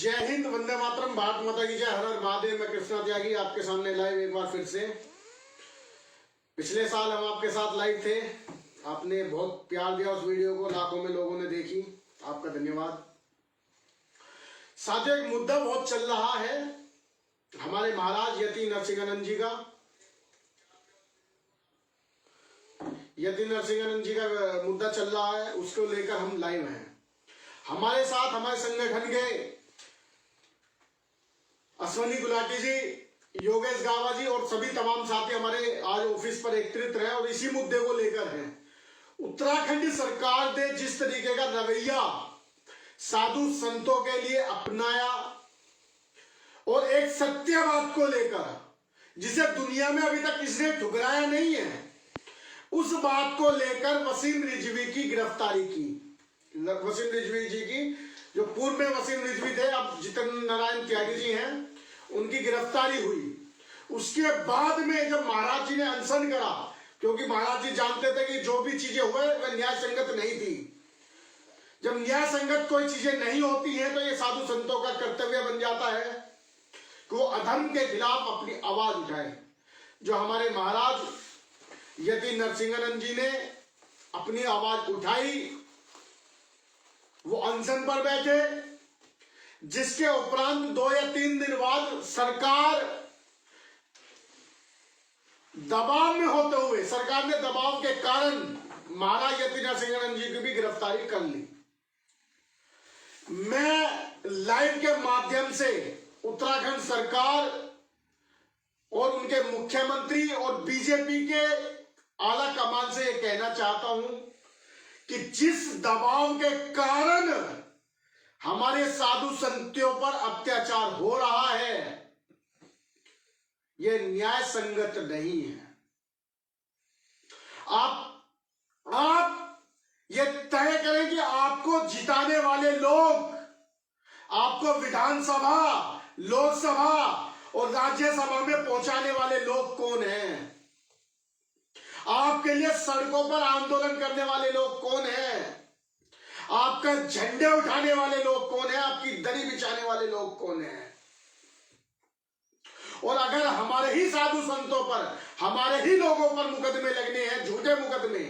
जय हिंद, वंदे मातरम, भारत माता की जय, हर हर महादेव। मैं कृष्णा त्यागी आपके सामने लाइव एक बार फिर से। पिछले साल हम आपके साथ लाइव थे, आपने बहुत प्यार दिया उस वीडियो को, लाखों में लोगों ने देखी, आपका धन्यवाद। साथियों, एक मुद्दा बहुत चल रहा है हमारे महाराज यति नरसिंहानंद जी का। यति नरसिंहानंद जी का मुद्दा चल रहा है, उसको लेकर हम लाइव हैं। हमारे साथ हमारे संगठन के अश्वनी गुलाटी जी, योगेश गावा जी और सभी तमाम साथी हमारे आज ऑफिस पर एकत्रित रहे और इसी मुद्दे को लेकर हैं। उत्तराखंड सरकार ने जिस तरीके का रवैया साधु संतों के लिए अपनाया और एक सत्यवाद को लेकर जिसे दुनिया में अभी तक किसी ने ठुकराया नहीं है, उस बात को लेकर वसीम रिजवी की गिरफ्तारी की। वसीम रिजवी जी की, जो पूर्व में वसीम रिजवी थे, अब जितेंद्र नारायण त्यागी जी हैं, उनकी गिरफ्तारी हुई। उसके बाद में जब महाराज जी ने अनशन करा, क्योंकि महाराज जी जानते थे कि जो भी चीजें हुए वह न्याय संगत नहीं थी। जब न्याय संगत कोई चीजें नहीं होती हैं तो ये साधु संतों का कर्तव्य बन जाता है कि वो अधर्म के खिलाफ अपनी आवाज उठाए। जो हमारे महाराज यति नरसिंहानंद जी ने अपनी आवाज उठाई, वो अनशन पर बैठे, जिसके उपरांत 2 या 3 दिन बाद सरकार दबाव में होते हुए, सरकार ने दबाव के कारण महाराज यति नरसिंहानंद जी की भी गिरफ्तारी कर ली। मैं लाइव के माध्यम से उत्तराखंड सरकार और उनके मुख्यमंत्री और बीजेपी के आला कमान से यह कहना चाहता हूं कि जिस दबाव के कारण हमारे साधु संतों पर अत्याचार हो रहा है, यह न्याय संगत नहीं है। आप ये तय करें कि आपको जिताने वाले लोग, आपको विधानसभा, लोकसभा और राज्यसभा में पहुंचाने वाले लोग कौन हैं? आपके लिए सड़कों पर आंदोलन करने वाले लोग कौन हैं? आपका झंडे उठाने वाले लोग कौन हैं? आपकी दरी बिछाने वाले लोग कौन हैं? और अगर हमारे ही साधु संतों पर, हमारे ही लोगों पर मुकदमे लगने हैं, झूठे मुकदमे,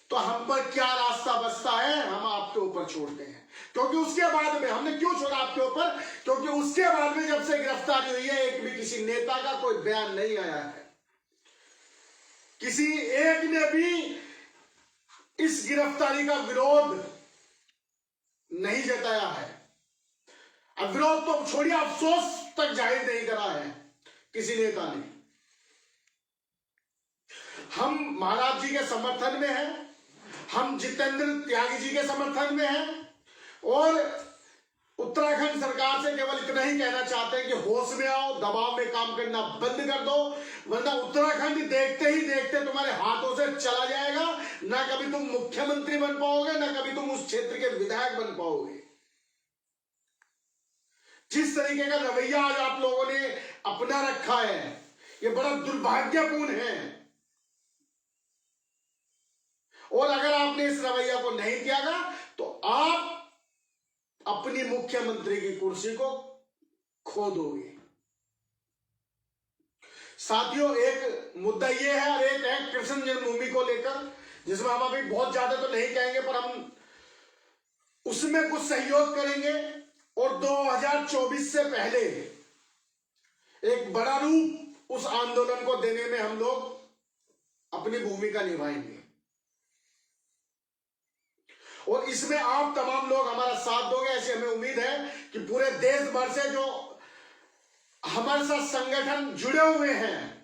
तो हम पर क्या रास्ता बचता है? हम आपके ऊपर छोड़ते हैं। क्योंकि उसके बाद में हमने क्यों छोड़ा आपके ऊपर? क्योंकि उसके बाद में जब से गिरफ्तारी हुई है, एक भी किसी नेता का कोई बयान नहीं आया है, किसी एक ने भी इस गिरफ्तारी का विरोध नहीं जताया है। अब विरोध तो छोड़िए, अफसोस तक जाहिर नहीं करा है किसी नेता ने। हम महाराज जी के समर्थन में हैं, हम जितेंद्र त्यागी जी के समर्थन में हैं और उत्तराखंड सरकार से केवल इतना ही कहना चाहते हैं कि होश में आओ, दबाव में काम करना बंद कर दो, वरना उत्तराखंड देखते ही देखते तुम्हारे हाथों से चला जाएगा। ना कभी तुम मुख्यमंत्री बन पाओगे, ना कभी तुम उस क्षेत्र के विधायक बन पाओगे। जिस तरीके का रवैया आज आप लोगों ने अपना रखा है, यह बड़ा दुर्भाग्यपूर्ण है। और अगर आपने इस रवैया को नहीं त्यागा तो आप अपनी मुख्यमंत्री की कुर्सी को खो दोगे। साथियों, एक मुद्दा यह है और एक है कृष्ण जन्मभूमि को लेकर, जिसमें हम अभी बहुत ज्यादा तो नहीं कहेंगे, पर हम उसमें कुछ सहयोग करेंगे और 2024 से पहले एक बड़ा रूप उस आंदोलन को देने में हम लोग अपनी भूमिका निभाएंगे। और इसमें आप तमाम लोग हमारा साथ दोगे, ऐसी हमें उम्मीद है कि पूरे देश भर से जो हमारे साथ संगठन जुड़े हुए हैं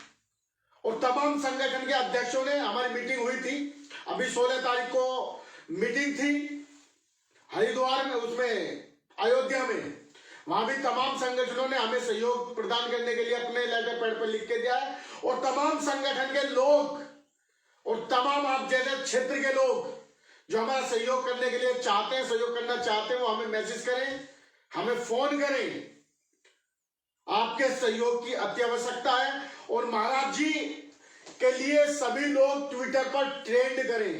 और तमाम संगठन के अध्यक्षों ने, हमारी मीटिंग हुई थी अभी 16 तारीख को मीटिंग थी हरिद्वार में, उसमें अयोध्या में, वहां भी तमाम संगठनों ने हमें सहयोग प्रदान करने के लिए अपने लेटर पैड पर लिख के दिया है। और तमाम संगठन के लोग और तमाम आप जैसे क्षेत्र के लोग जो हमारा सहयोग करने के लिए चाहते हैं, सहयोग करना चाहते हैं, वो हमें मैसेज करें, हमें फोन करें। आपके सहयोग की अति आवश्यकता है। और महाराज जी के लिए सभी लोग ट्विटर पर ट्रेंड करें।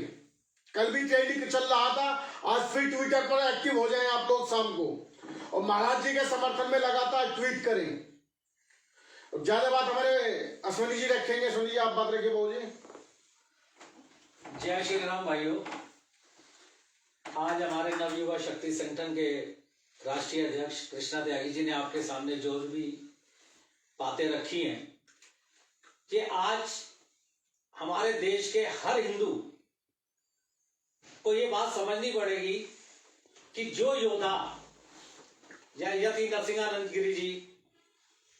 कल भी ट्रेंडिंग चल रहा था, आज फिर ट्विटर पर एक्टिव हो जाएं आप लोग शाम को। और महाराज जी के समर्थन में लगातार ट्वीट करें। ज्यादा बात हमारे अश्विनी जी रखेंगे। अश्विनी जी आप बात रखिए। बाबू जी जय श्री राम भाइयों। आज हमारे नवयुवा शक्ति संगठन के राष्ट्रीय अध्यक्ष कृष्णा त्यागी जी ने आपके सामने जो भी बातें रखी हैं, कि आज हमारे देश के हर हिंदू को ये बात समझनी पड़ेगी कि जो योद्धा यति नरसिंहानंद गिरी जी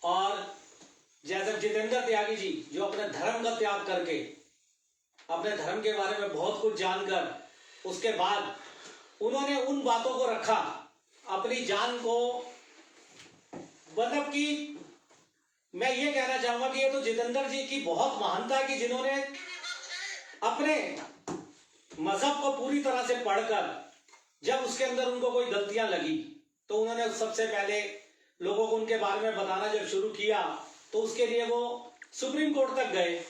और जैसे जितेंद्र त्यागी जी, जो अपने धर्म का त्याग करके, अपने धर्म के बारे में बहुत कुछ जानकर, उसके बाद उन्होंने उन बातों को रखा, अपनी जान को, मतलब कि मैं ये कहना चाहूंगा कि ये तो जितेंद्र जी की बहुत महानता है कि जिन्होंने अपने मजहब को पूरी तरह से पढ़कर, जब उसके अंदर उनको कोई गलतियां लगी तो उन्होंने सबसे पहले लोगों को उनके बारे में बताना जब शुरू किया, तो उसके लिए वो सुप्रीम कोर्ट तक गए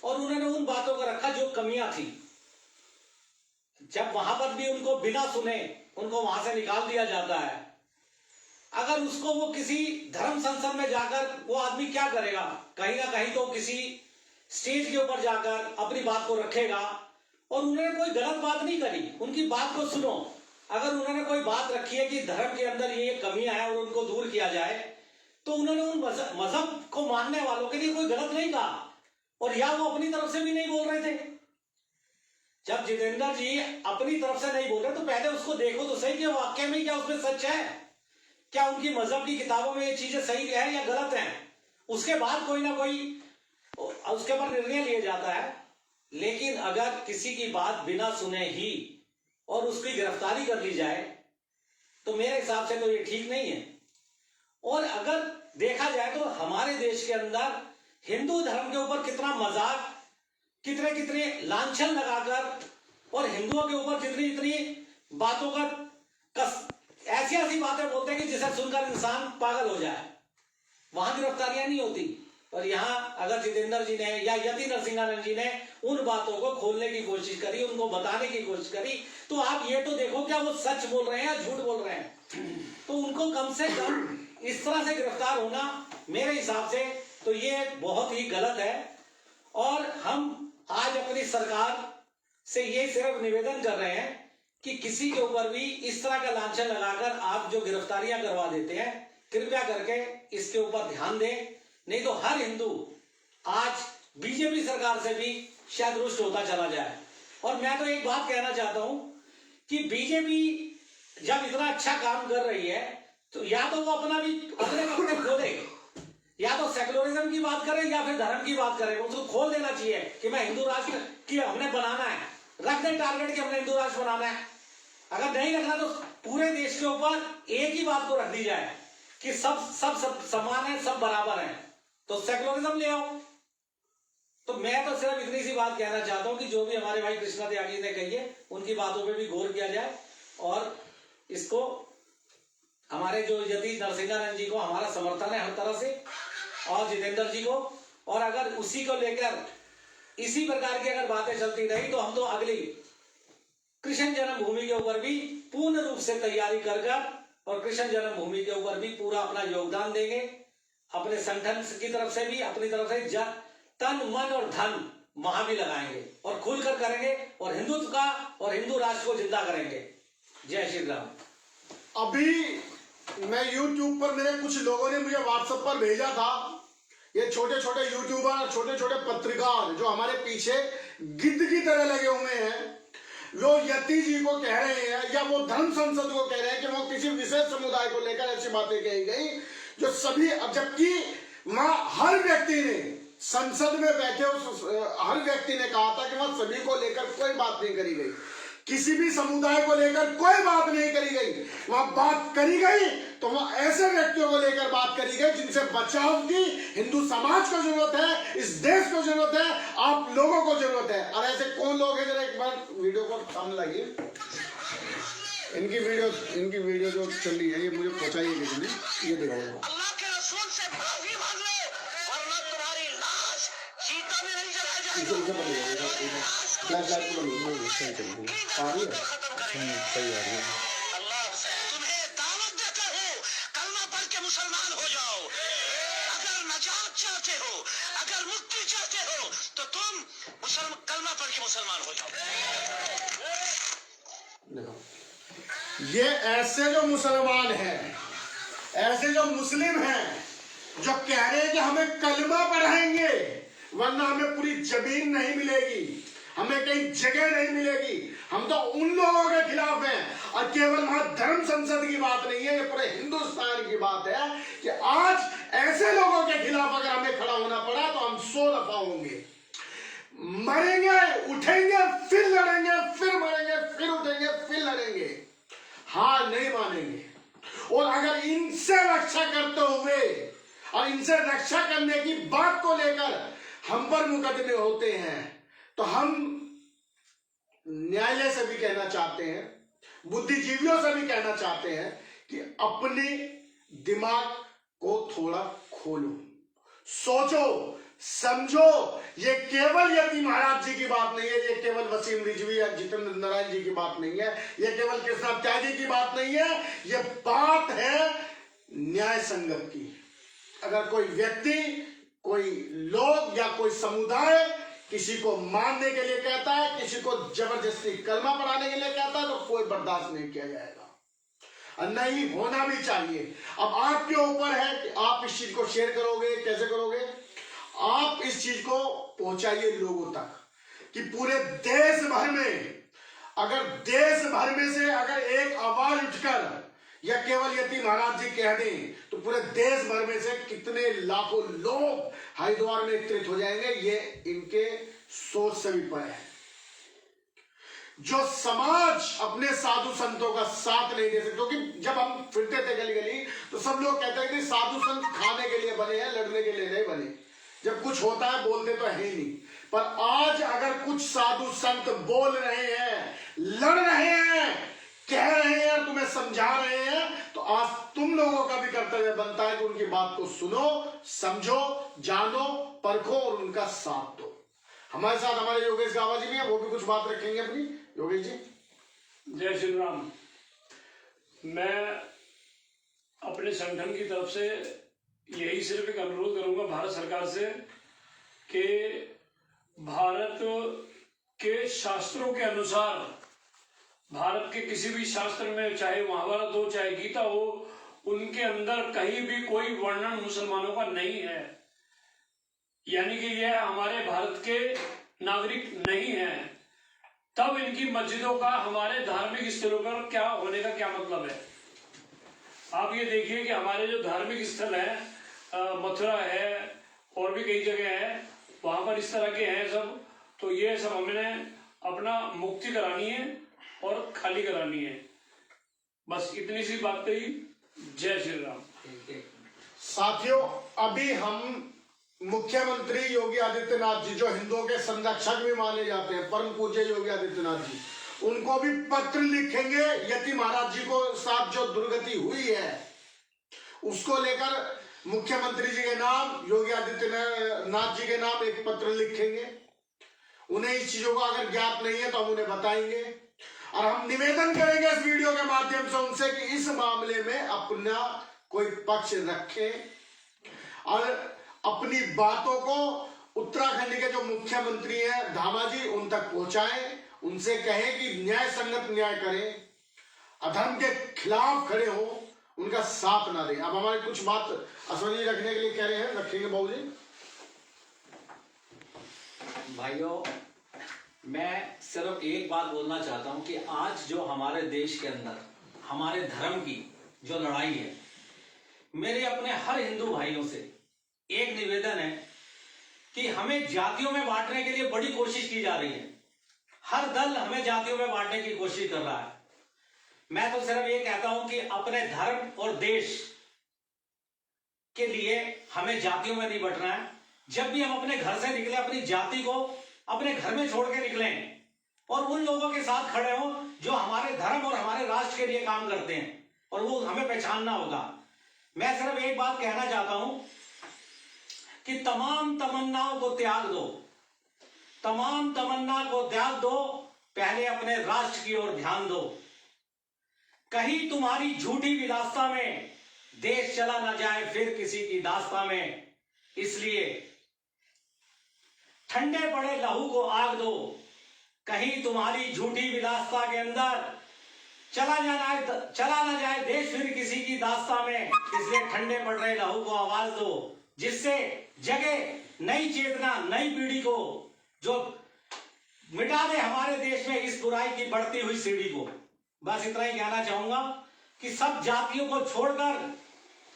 और उन्होंने उन बातों को रखा जो कमियां थी। जब वहां पर भी उनको बिना सुने उनको वहां से निकाल दिया जाता है। अगर उसको वो किसी धर्म संसद में जाकर वो आदमी क्या करेगा, कहीं ना कहीं तो किसी स्टेज के ऊपर जाकर अपनी बात को रखेगा। और उन्होंने कोई गलत बात नहीं करी, उनकी बात को सुनो। अगर उन्होंने कोई बात रखी है कि धर्म के अंदर ये कमियां हैं और उनको दूर किया जाए, तो उन्होंने उन मजहब को मानने वालों के लिए कोई गलत नहीं कहा, और या वो अपनी तरफ से भी नहीं बोल रहे थे। जब जितेंद्र जी अपनी तरफ से नहीं बोल रहे तो पहले उसको देखो तो सही कि वाकई में क्या उसमें सच है, क्या उनकी मजहब की किताबों में ये चीजें सही है या गलत हैं। उसके बाद कोई ना कोई उसके ऊपर निर्णय लिया जाता है। लेकिन अगर किसी की बात बिना सुने ही और उसकी गिरफ्तारी कर ली जाए तो मेरे हिसाब से तो ये ठीक नहीं है। और अगर देखा जाए तो हमारे देश के अंदर हिंदू धर्म के ऊपर कितना मजाक, कितने कितने लांछन लगाकर, और हिंदुओं के ऊपर जितनी जितनी बातों का ऐसी ऐसी बातें बोलते हैं कि जिसे सुनकर इंसान पागल हो जाए, वहां गिरफ्तारियां नहीं होती। और यहाँ अगर जितेंद्र जी ने या यति नरसिंहानंद जी ने उन बातों को खोलने की कोशिश करी, उनको बताने की कोशिश करी, तो आप ये तो देखो क्या वो सच बोल रहे हैं या झूठ बोल रहे हैं। तो उनको कम से कम इस तरह से गिरफ्तार होना मेरे हिसाब से तो ये बहुत ही गलत है। और हम आज अपनी सरकार से ये सिर्फ निवेदन कर रहे हैं कि किसी के ऊपर भी इस तरह का लांछन लगाकर आप जो गिरफ्तारियां करवा देते हैं, कृपया करके इसके ऊपर ध्यान दें। नहीं तो हर हिंदू आज बीजेपी सरकार से भी शायद रुष्ट होता चला जाए। और मैं तो एक बात कहना चाहता हूं कि बीजेपी जब इतना अच्छा काम कर रही है तो या तो वो अपने खोले, या तो सेकुलरिज्म की बात करें या फिर धर्म की बात करें। उसको खोल देना चाहिए कि मैं हिंदू राष्ट्र की हमने बनाना है, रख दें टारगेट कि हमने हिंदू राष्ट्र बनाना है। अगर नहीं रखना तो पूरे देश के ऊपर एक ही बात को रख दी जाए कि सब समान है, सब बराबर है, तो सेकुलरिज्म ले आओ। तो मैं तो सिर्फ इतनी सी बात कहना चाहता हूं कि जो भी हमारे भाई कृष्णा त्यागी ने कही है उनकी बातों पे भी गौर किया जाए। और इसको हमारे जो यति नरसिंहानंद जी को हमारा समर्थन है हर तरह से, और जितेंद्र जी को। और अगर उसी को लेकर इसी प्रकार की अगर बातें चलती रही तो हम तो अगली कृष्ण जन्मभूमि के ऊपर भी पूर्ण रूप से तैयारी कर और कृष्ण जन्मभूमि के ऊपर भी पूरा अपना योगदान देंगे, अपने संगठन की तरफ से भी, अपनी तरफ से तन मन और धन वहां भी लगाएंगे और खुलकर करेंगे और हिंदुत्व का और हिंदू राष्ट्र को जिंदा करेंगे। जय श्री राम। अभी मैं YouTube पर मेरे कुछ लोगों ने मुझे WhatsApp पर भेजा था, ये छोटे छोटे यूट्यूबर, छोटे छोटे पत्रकार जो हमारे पीछे गिद्ध की तरह लगे हुए हैं, वो यति जी को कह रहे हैं या वो धर्म संसद को कह रहे हैं कि वो किसी विशेष समुदाय को लेकर ऐसी बातें कही गई जो सभी, जबकि वहां हर व्यक्ति ने संसद में बैठे हर व्यक्ति ने कहा था कि वहां सभी को लेकर कोई बात नहीं करी गई, किसी भी समुदाय को लेकर कोई बात नहीं करी गई। वहां बात करी गई तो वहां ऐसे व्यक्तियों को लेकर बात करी गई जिनसे बचाव की हिंदू समाज को जरूरत है, इस देश को जरूरत है, आप लोगों को जरूरत है। और ऐसे कौन लोग हैं, जरा एक बार वीडियो को सामने लाइए। इनकी वीडियो जो चल रही है ये मुझे पहुंचाइए किसी ने, ये दिखाओ। फ्लैश लाइट को बंद सही चल रही है, आ रही है, सही आ रही है। ये ऐसे जो मुसलमान हैं, ऐसे जो मुस्लिम हैं, जो कह रहे हैं कि हमें कलमा पढ़ाएंगे वरना हमें पूरी जमीन नहीं मिलेगी, हमें कहीं जगह नहीं मिलेगी, हम तो उन लोगों के खिलाफ हैं। और केवल वहां धर्म संसद की बात नहीं है, ये पूरे हिंदुस्तान की बात है कि आज ऐसे लोगों के खिलाफ अगर हमें खड़ा होना पड़ा तो हम 100 दफा होंगे, मरेंगे, उठेंगे, फिर लड़ेंगे, फिर मरेंगे, फिर उठेंगे, फिर लड़ेंगे, हार नहीं मानेंगे। और अगर इनसे रक्षा करते हुए और इनसे रक्षा करने की बात को लेकर हम पर मुकदमे होते हैं तो हम न्यायालय से भी कहना चाहते हैं, बुद्धिजीवियों से भी कहना चाहते हैं कि अपने दिमाग को थोड़ा खोलो, सोचो, समझो। ये केवल यति महाराज जी की बात नहीं है, ये केवल वसीम रिजवी या जितेंद्र नारायण जी की बात नहीं है, ये केवल कृष्णा त्यागी की बात नहीं है, ये बात है न्याय संगत की। अगर कोई व्यक्ति, कोई लोग या कोई समुदाय किसी को मारने के लिए कहता है, किसी को जबरदस्ती कलमा पढ़ाने के लिए कहता है तो कोई बर्दाश्त नहीं किया जाएगा और नहीं होना भी चाहिए। अब आपके ऊपर है कि आप इस चीज को शेयर करोगे, कैसे करोगे। आप इस चीज को पहुंचाइए लोगों तक कि पूरे देश भर में, अगर देश भर में से अगर एक आवाज उठकर या केवल यति महाराज जी कह दें तो पूरे देश भर में से कितने लाखों लोग हरिद्वार में एकत्रित हो जाएंगे, ये इनके सोच से भी परे है। जो समाज अपने साधु संतों का साथ नहीं दे सकते, क्योंकि जब हम फिरते थे गली गली तो सब लोग कहते हैं कि साधु संत खाने के लिए बने हैं, लड़ने के लिए नहीं बने। जब कुछ होता है बोलते तो है ही नहीं, पर आज अगर कुछ साधु संत बोल रहे हैं, लड़ रहे हैं, कह रहे हैं, तुम्हें समझा रहे हैं, तो आज तुम लोगों का भी कर्तव्य बनता है कि उनकी बात को सुनो, समझो, जानो, परखो और उनका साथ दो। हमारे साथ हमारे योगेश गावा जी भी हैं, वो भी कुछ बात रखेंगे अपनी। योगेश जी। जय श्री राम। मैं अपने संगठन की तरफ से यही सिर्फ एक अनुरोध करूंगा भारत सरकार से कि भारत के शास्त्रों के अनुसार, भारत के किसी भी शास्त्र में, चाहे महाभारत हो चाहे गीता हो, उनके अंदर कहीं भी कोई वर्णन मुसलमानों का नहीं है। यानी कि यह हमारे भारत के नागरिक नहीं है। तब इनकी मस्जिदों का हमारे धार्मिक स्थलों पर क्या होने का क्या मतलब है। आप ये देखिए कि हमारे जो धार्मिक स्थल है, मथुरा है और भी कई जगह है, वहां पर इस तरह के हैं सब। तो ये सब हमने अपना मुक्ति करानी है और खाली करानी है। बस इतनी सी बात कही। जय श्री राम। साथियों, अभी हम मुख्यमंत्री योगी आदित्यनाथ जी, जो हिंदुओं के संरक्षक भी माने जाते हैं, परम पूज्य योगी आदित्यनाथ जी, उनको भी पत्र लिखेंगे। यति महाराज जी को साथ जो दुर्गति हुई है उसको लेकर मुख्यमंत्री जी के नाम, योगी आदित्यनाथ जी के नाम एक पत्र लिखेंगे। उन्हें इस चीजों को अगर ज्ञात नहीं है तो हम उन्हें बताएंगे और हम निवेदन करेंगे इस वीडियो के माध्यम से उनसे कि इस मामले में अपना कोई पक्ष रखें और अपनी बातों को उत्तराखंड के जो मुख्यमंत्री हैं धामा जी, उन तक पहुंचाएं। उनसे कहें कि न्याय संगत न्याय करें, अधर्म के खिलाफ खड़े हो, उनका साथ ना दें। अब हमारी कुछ बात अश्वनी जी रखने के लिए कह रहे हैं, रखेंगे बाबू जी। भाइयों, मैं सिर्फ एक बात बोलना चाहता हूं कि आज जो हमारे देश के अंदर हमारे धर्म की जो लड़ाई है, मेरे अपने हर हिंदू भाइयों से एक निवेदन है कि हमें जातियों में बांटने के लिए बड़ी कोशिश की जा रही है। हर दल हमें जातियों में बांटने की कोशिश कर रहा है। मैं तो सिर्फ ये कहता हूं कि अपने धर्म और देश के लिए हमें जातियों में नहीं बंटना है। जब भी हम अपने घर से निकले, अपनी जाति को अपने घर में छोड़ के निकलें और उन लोगों के साथ खड़े हों जो हमारे धर्म और हमारे राष्ट्र के लिए काम करते हैं, और वो हमें पहचानना होगा। मैं सिर्फ एक बात कहना चाहता हूं कि तमाम तमन्नाओं को त्याग दो, तमाम तमन्ना को त्याग दो, पहले अपने राष्ट्र की ओर ध्यान दो। कहीं तुम्हारी झूठी विलासता में देश चला ना जाए फिर किसी की दास्ता में। इसलिए ठंडे पड़े लहू को आग दो, कहीं तुम्हारी झूठी विलासता के अंदर चला ना जाए देश फिर किसी की दास्तां में, इसलिए ठंडे पड़ रहे लहू को आवाज दो, जिससे जगे नई चेतना, नई पीढ़ी को, जो मिटा दे हमारे देश में इस बुराई की बढ़ती हुई सीढ़ी को। बस इतना ही कहना चाहूंगा कि सब जातियों को छोड़कर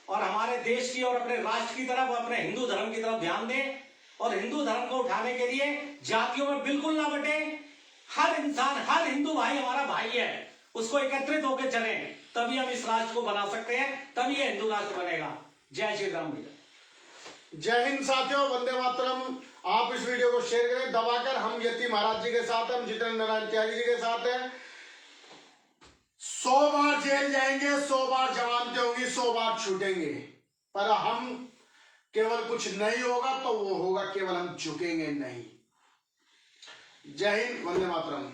और हमारे देश की और अपने राष्ट्र की तरफ, अपने हिंदू धर्म की तरफ ध्यान दें, और हिंदू धर्म को उठाने के लिए जातियों में बिल्कुल ना बटे। हर इंसान, हर हिंदू भाई हमारा भाई है, उसको एकत्रित होकर चले, तभी हम इस राष्ट्र को बना सकते हैं, तभी ये हिंदू राष्ट्र बनेगा। जय श्री राम भैया। जय हिंद साथियों, वंदे मातरम। आप इस वीडियो को शेयर करें दबाकर। हम यति महाराज जी के साथ हैं, हम जितेंद्र नारायण त्यागी जी के साथ हैं। 100 बार जेल जाएंगे, 100 बार जमानतें होंगी, 100 बार छूटेंगे, पर हम केवल कुछ नहीं होगा तो वो होगा केवल हम झुकेंगे नहीं। जय हिंद, वंदे मातरम।